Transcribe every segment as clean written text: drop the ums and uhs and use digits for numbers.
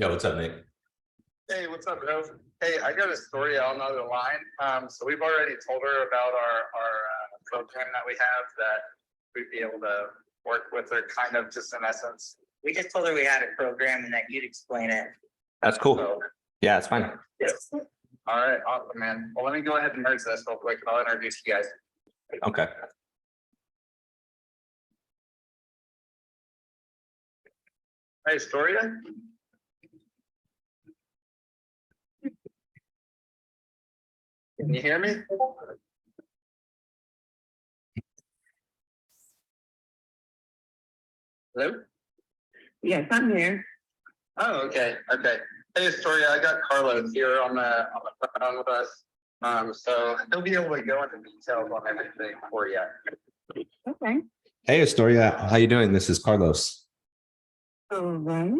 Yeah, what's up, Nick? Hey, what's up, bro? Hey, I got a story on another line. So we've already told her about our program that we have that we'd be able to work with her, kind of just in essence. We just told her we had a program and that you'd explain it. That's cool. So, Yeah, it's fine. yes. All right, awesome, man. Well, let me go ahead and merge this real quick. I'll introduce you guys. Okay. Hey, Storia. Can you hear me? Hello? Yes, I'm here. Oh, okay, okay. Hey, Astoria, I got Carlos here on the phone with us. So he'll be able to go into details on everything for you. Okay. Hey, Astoria, how you doing? This is Carlos. All right.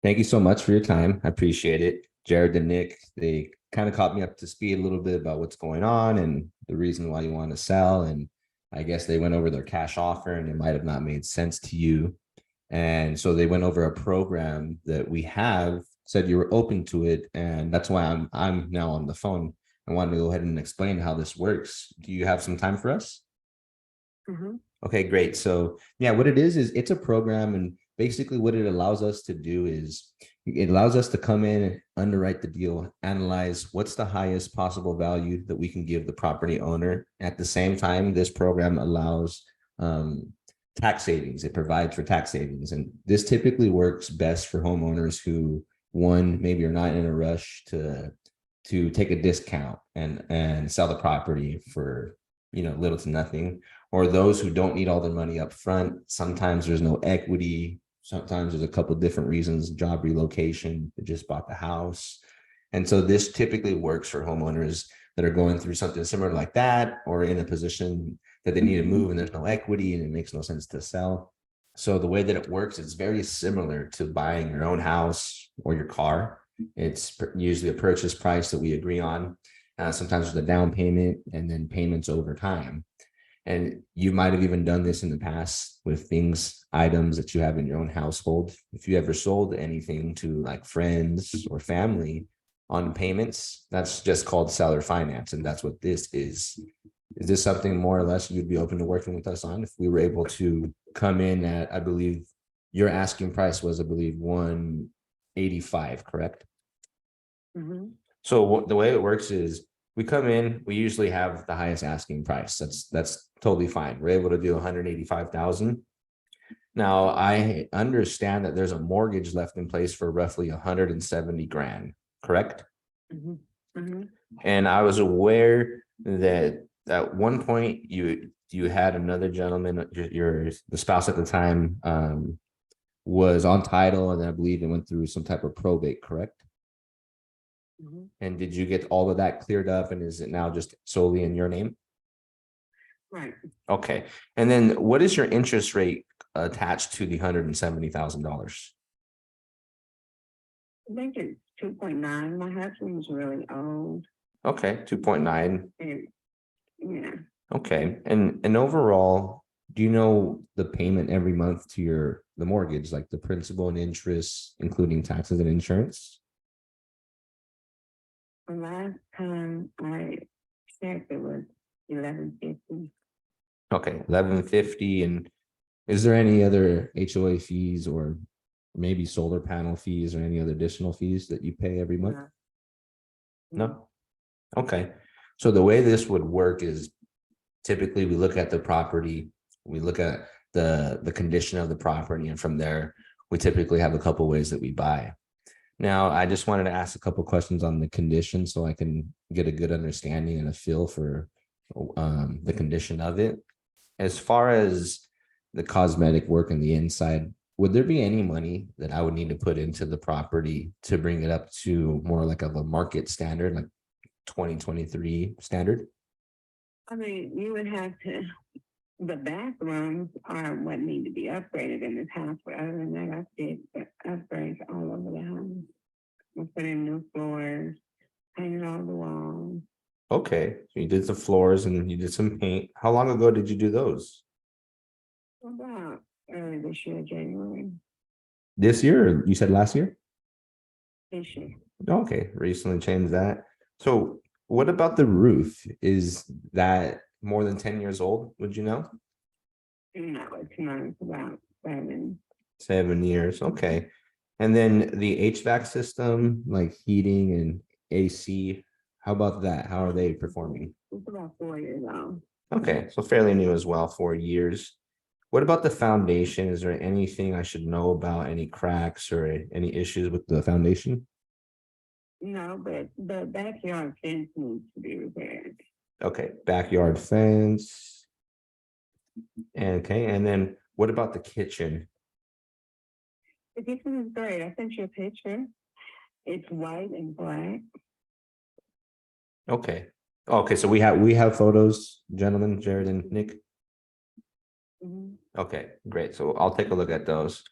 Thank you so much for your time. I appreciate it. Jared and Nick, they kind of caught me up to speed a little bit about what's going on and the reason why you want to sell. And I guess they went over their cash offer and it might have not made sense to you. And so they went over a program that we have, said you were open to it. And that's why I'm now on the phone. I wanted to go ahead and explain how this works. Do you have some time for us? Mm-hmm. Okay, great. So yeah, what it is it's a program, and basically what it allows us to do is it allows us to come in, underwrite the deal, analyze what's the highest possible value that we can give the property owner. At the same time, this program allows tax savings. It provides for tax savings. And this typically works best for homeowners who, one, maybe are not in a rush to take a discount and sell the property for, little to nothing, or those who don't need all their money up front. Sometimes there's no equity. Sometimes there's a couple of different reasons, job relocation, they just bought the house. And so this typically works for homeowners that are going through something similar like that, or in a position that they need to move and there's no equity and it makes no sense to sell. So the way that it works, it's very similar to buying your own house or your car. It's usually a purchase price that we agree on. Sometimes with a down payment and then payments over time. And you might have even done this in the past with items that you have in your own household. If you ever sold anything to like friends or family on payments, that's just called seller finance. And that's what this is. Is this something more or less you'd be open to working with us on if we were able to come in at, I believe your asking price was, I believe, 185, correct? Mm-hmm. So the way it works is we come in, we usually have the highest asking price. That's totally fine. We're able to do 185,000. Now I understand that there's a mortgage left in place for roughly 170 grand, correct? Mm-hmm. Mm-hmm. And I was aware that at one point you had another gentleman, the spouse at the time, was on title, and I believe it went through some type of probate, correct? Mm-hmm. And did you get all of that cleared up, and is it now just solely in your name? Right. Okay. And then what is your interest rate attached to the $170,000? I think it's 2.9. My husband was really old. Okay, 2.9. And yeah. Okay. And overall, do you know the payment every month to the mortgage, like the principal and interest, including taxes and insurance? The last time I checked, it was $11.50. Okay, $11.50. And is there any other HOA fees or maybe solar panel fees or any other additional fees that you pay every month? No. Okay. So the way this would work is typically we look at the property, we look at the condition of the property, and from there we typically have a couple ways that we buy. Now, I just wanted to ask a couple questions on the condition so I can get a good understanding and a feel for the condition of it. As far as the cosmetic work and the inside, would there be any money that I would need to put into the property to bring it up to more like of a market standard, like 2023 standard? I mean, you would have to, the bathrooms are what need to be upgraded in this house. But other than that, I did upgrades all over the house. We put in new floors, painted all the walls. Okay, so you did the floors and you did some paint. How long ago did you do those? About early this year, January. This year, or you said last year? issue. Okay, recently changed that. So what about the roof? Is that more than 10 years old? Would you know? No, it's not. It's about 7. 7 years, okay. And then the HVAC system, like heating and AC, how about that? How are they performing? It's about 4 years old. Okay, so fairly new as well, 4 years. What about the foundation? Is there anything I should know about? Any cracks or any issues with the foundation? No, but the backyard fence needs to be repaired. Okay, backyard fence. Okay, and then what about the kitchen? The kitchen is great. I sent you a picture. It's white and black. Okay. Okay, so we have photos, gentlemen, Jared and Nick. Mhm. Okay, great. So I'll take a look at those.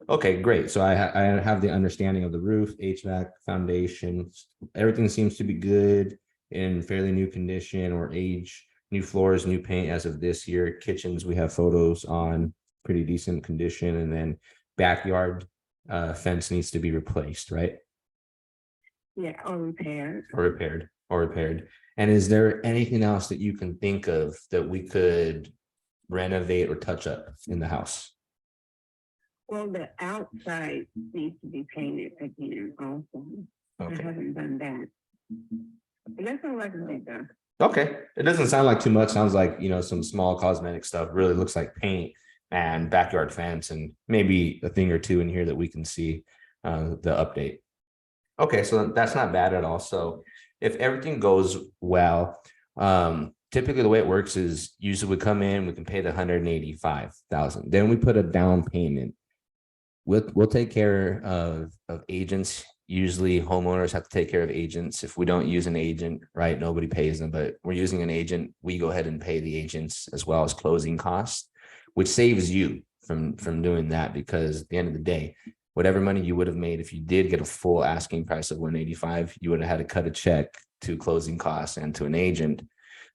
Okay, great. So I have the understanding of the roof, HVAC, foundations. Everything seems to be good in fairly new condition or age. New floors, new paint as of this year. Kitchens, we have photos on pretty decent condition, and then backyard fence needs to be replaced, right? Yeah, or repaired. Or repaired. And is there anything else that you can think of that we could renovate or touch up in the house? Well, the outside needs to be painted again also. I Okay. haven't done that. But that's all I can think of. Okay, it doesn't sound like too much. Sounds like, some small cosmetic stuff. Really looks like paint and backyard fence and maybe a thing or two in here that we can see the update. Okay, so that's not bad at all. So if everything goes well, typically the way it works is usually we come in, we can pay the 185,000. Then we put a down payment. We'll take care of agents. Usually homeowners have to take care of agents. If we don't use an agent, right, nobody pays them, but we're using an agent, we go ahead and pay the agents as well as closing costs, which saves you from doing that, because at the end of the day, whatever money you would have made if you did get a full asking price of 185, you would have had to cut a check to closing costs and to an agent.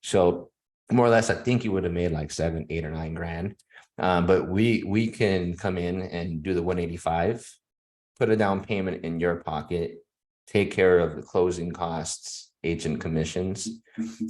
So more or less, I think you would have made like 7, 8, or 9 grand. But we can come in and do the 185, put a down payment in your pocket, take care of the closing costs, agent commissions,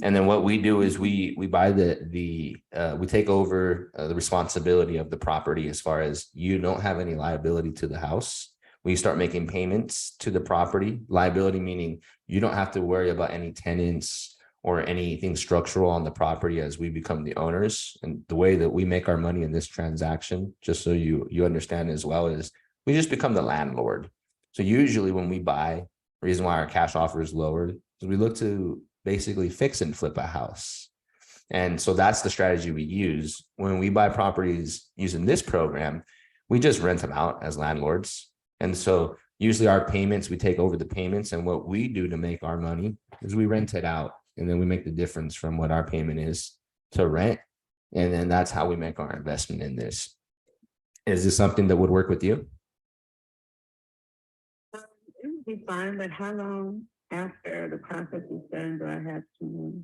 and then what we do is we buy we take over the responsibility of the property as far as you don't have any liability to the house. We start making payments to the property. Liability meaning you don't have to worry about any tenants or anything structural on the property as we become the owners. And the way that we make our money in this transaction, just so you understand as well, is we just become the landlord. So usually when we buy, the reason why our cash offer is lowered is we look to basically fix and flip a house. And so that's the strategy we use. When we buy properties using this program, we just rent them out as landlords. And so usually our payments, we take over the payments, and what we do to make our money is we rent it out. And then we make the difference from what our payment is to rent. And then that's how we make our investment in this. Is this something that would work with you? It would be fine, but how long after the process is done do I have to move?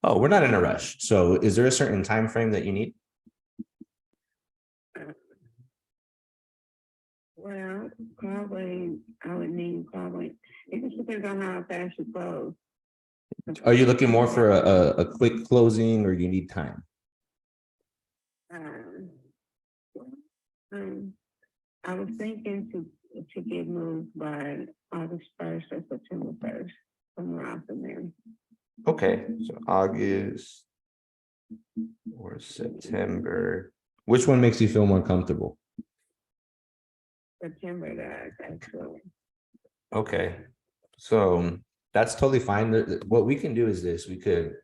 Oh, we're not in a rush. So is there a certain time frame that you need? Well, probably I would need it just depends on how fast you close. Are you looking more for a quick closing, or you need time? Um, I was thinking to get moved by August 1st or September 1st, somewhere out in there. Okay, so August or September. Which one makes you feel more comfortable? September does, actually. Okay, so that's totally fine. What we can do is this: we could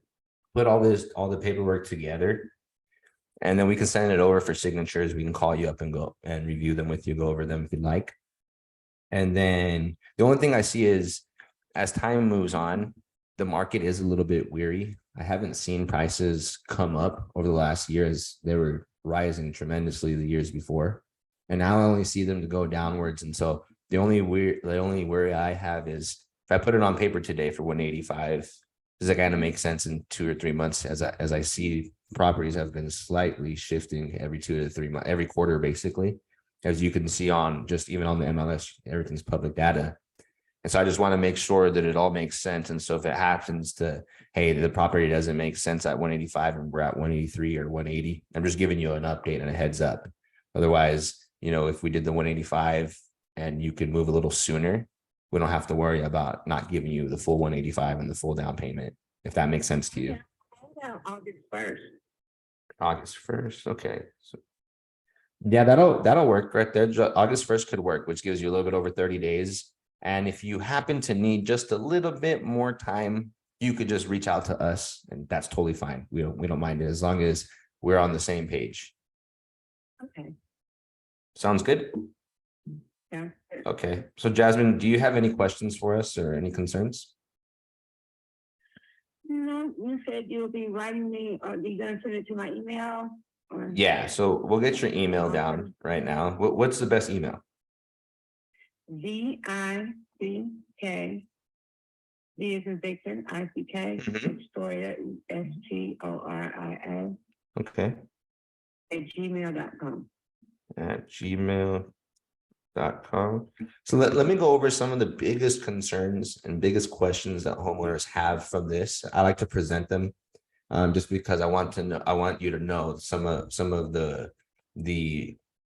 put all the paperwork together, and then we can send it over for signatures. We can call you up and go and review them with you, go over them if you'd like. And then the only thing I see is, as time moves on, the market is a little bit weary. I haven't seen prices come up over the last year as they were rising tremendously the years before. And now I only see them to go downwards. And so the only worry I have is, if I put it on paper today for 185, does it kind of make sense in 2 or 3 months, as I see properties have been slightly shifting every 2 to 3 months, every quarter, basically, as you can see on just even on the MLS, everything's public data. And so I just want to make sure that it all makes sense. And so if it happens to, hey, the property doesn't make sense at 185 and we're at 183 or 180, I'm just giving you an update and a heads up. Otherwise, if we did the 185 and you could move a little sooner, we don't have to worry about not giving you the full 185 and the full down payment, if that makes sense to you. Yeah, August 1st. August 1st. Okay. So yeah, that'll work right there. August 1st could work, which gives you a little bit over 30 days. And if you happen to need just a little bit more time, you could just reach out to us, and that's totally fine. We don't mind it as long as we're on the same page. Okay. Sounds good? Yeah. Okay. So Jasmine, do you have any questions for us or any concerns? No, you said you'll be writing me, or you gonna send it to my email? Or Yeah, so we'll get your email down right now. What's the best email? VICK, V is in Victor, ICK, Storia, STORIA, Okay. at gmail.com. At gmail.com. So let me go over some of the biggest concerns and biggest questions that homeowners have from this. I like to present them just because I want you to know some of the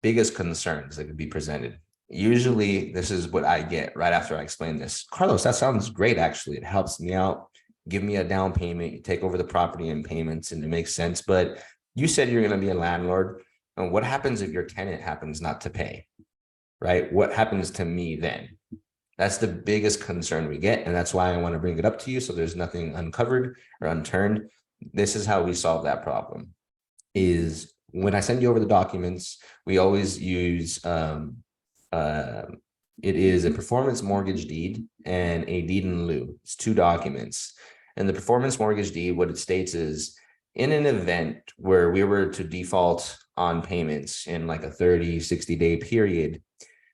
biggest concerns that could be presented. Usually this is what I get right after I explain this. Carlos, that sounds great. Actually, it helps me out. Give me a down payment. You take over the property and payments, and it makes sense. But you said you're going to be a landlord. And what happens if your tenant happens not to pay? Right? What happens to me then? That's the biggest concern we get. And that's why I want to bring it up to you. So there's nothing uncovered or unturned. This is how we solve that problem. Is when I send you over the documents, we always use it is a performance mortgage deed and a deed in lieu. It's two documents. And the performance mortgage deed, what it states is, in an event where we were to default on payments in like a 30, 60-day period,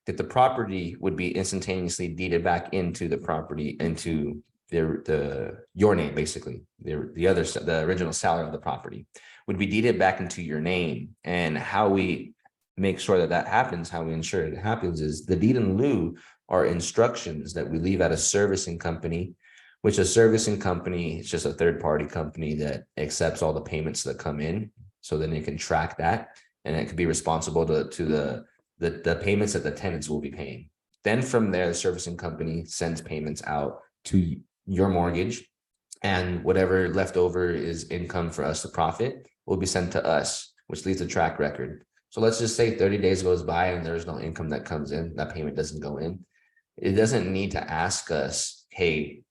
that the property would be instantaneously deeded back into the property, into your name, basically. The original seller of the property would be deeded back into your name. And how we make sure that happens, how we ensure it happens, is the deed in lieu are instructions that we leave at a servicing company, which a servicing company is just a third-party company that accepts all the payments that come in. So then it can track that, and it can be responsible to the payments that the tenants will be paying. Then from there, the servicing company sends payments out to your mortgage, and whatever left over is income for us to profit will be sent to us, which leaves a track record. So let's just say 30 days goes by and there's no income that comes in, that payment doesn't go in. It doesn't need to ask us, hey,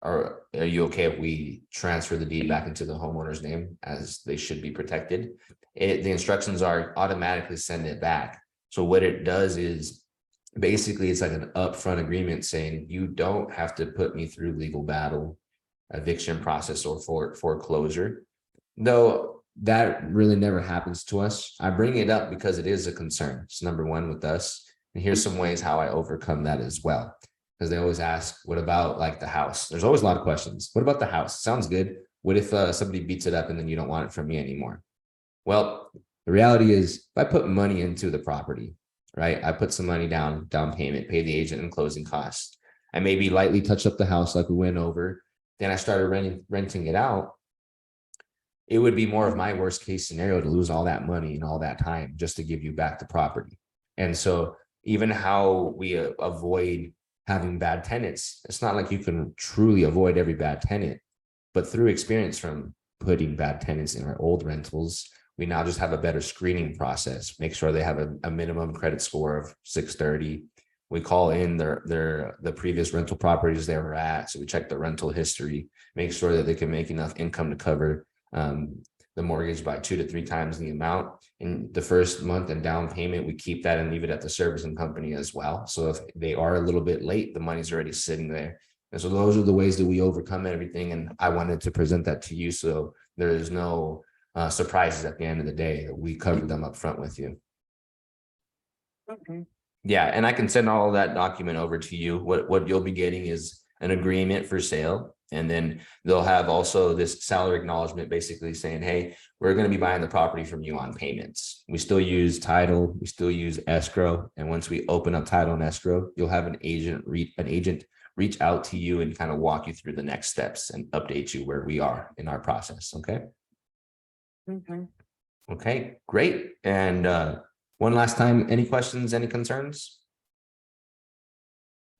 are you okay if we transfer the deed back into the homeowner's name, as they should be protected? The instructions are automatically send it back. So what it does is basically it's like an upfront agreement saying you don't have to put me through legal battle, eviction process, or foreclosure. Though that really never happens to us. I bring it up because it is a concern. It's number one with us. And here's some ways how I overcome that as well. Because they always ask, what about like the house? There's always a lot of questions. What about the house? Sounds good. What if somebody beats it up and then you don't want it from me anymore? Well, the reality is if I put money into the property, right? I put some money down payment, pay the agent and closing costs. I maybe lightly touch up the house like we went over. Then I started renting it out. It would be more of my worst case scenario to lose all that money and all that time just to give you back the property. And so even how we avoid having bad tenants, it's not like you can truly avoid every bad tenant, but through experience from putting bad tenants in our old rentals, we now just have a better screening process. Make sure they have a minimum credit score of 630. We call in the previous rental properties they were at. So we check the rental history, make sure that they can make enough income to cover the mortgage by 2 to 3 times the amount. In the first month and down payment, we keep that and leave it at the servicing company as well. So if they are a little bit late, the money's already sitting there. And so those are the ways that we overcome everything. And I wanted to present that to you so there is no surprises at the end of the day. We covered them up front with you. Okay. Yeah, and I can send all of that document over to you. What you'll be getting is an agreement for sale. And then they'll have also this seller acknowledgement basically saying, hey, we're going to be buying the property from you on payments. We still use title, we still use escrow. And once we open up title and escrow, you'll have an agent reach out to you and kind of walk you through the next steps and update you where we are in our process. Okay. Okay. Okay, great. And one last time, any questions, any concerns?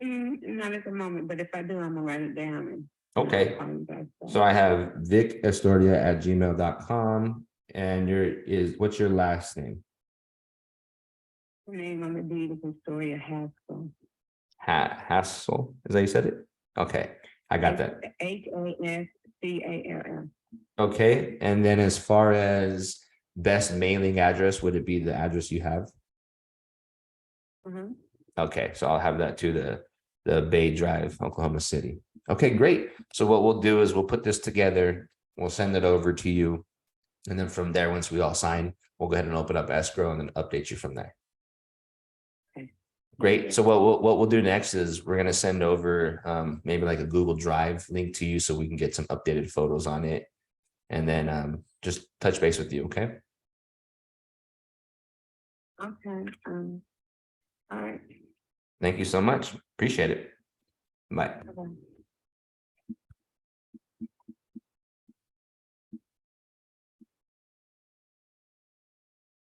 Not at the moment, but if I do, I'm gonna write it down. And Okay. So I have vicestoria@gmail.com, and what's your last name? The name on the deed is Historia Haskell. Hassel, is that how you said it? Okay, I got that. Haskall. Okay, and then as far as best mailing address, would it be the address you have? Mhm. Okay, so I'll have that to the Bay Drive, Oklahoma City. Okay, great. So what we'll do is we'll put this together, we'll send it over to you. And then from there, once we all sign, we'll go ahead and open up escrow and then update you from there. Okay. Great. So what we'll do next is we're gonna send over maybe like a Google Drive link to you so we can get some updated photos on it. And then just touch base with you, okay? Okay. All right. Thank you so much. Appreciate it. Bye. Bye-bye.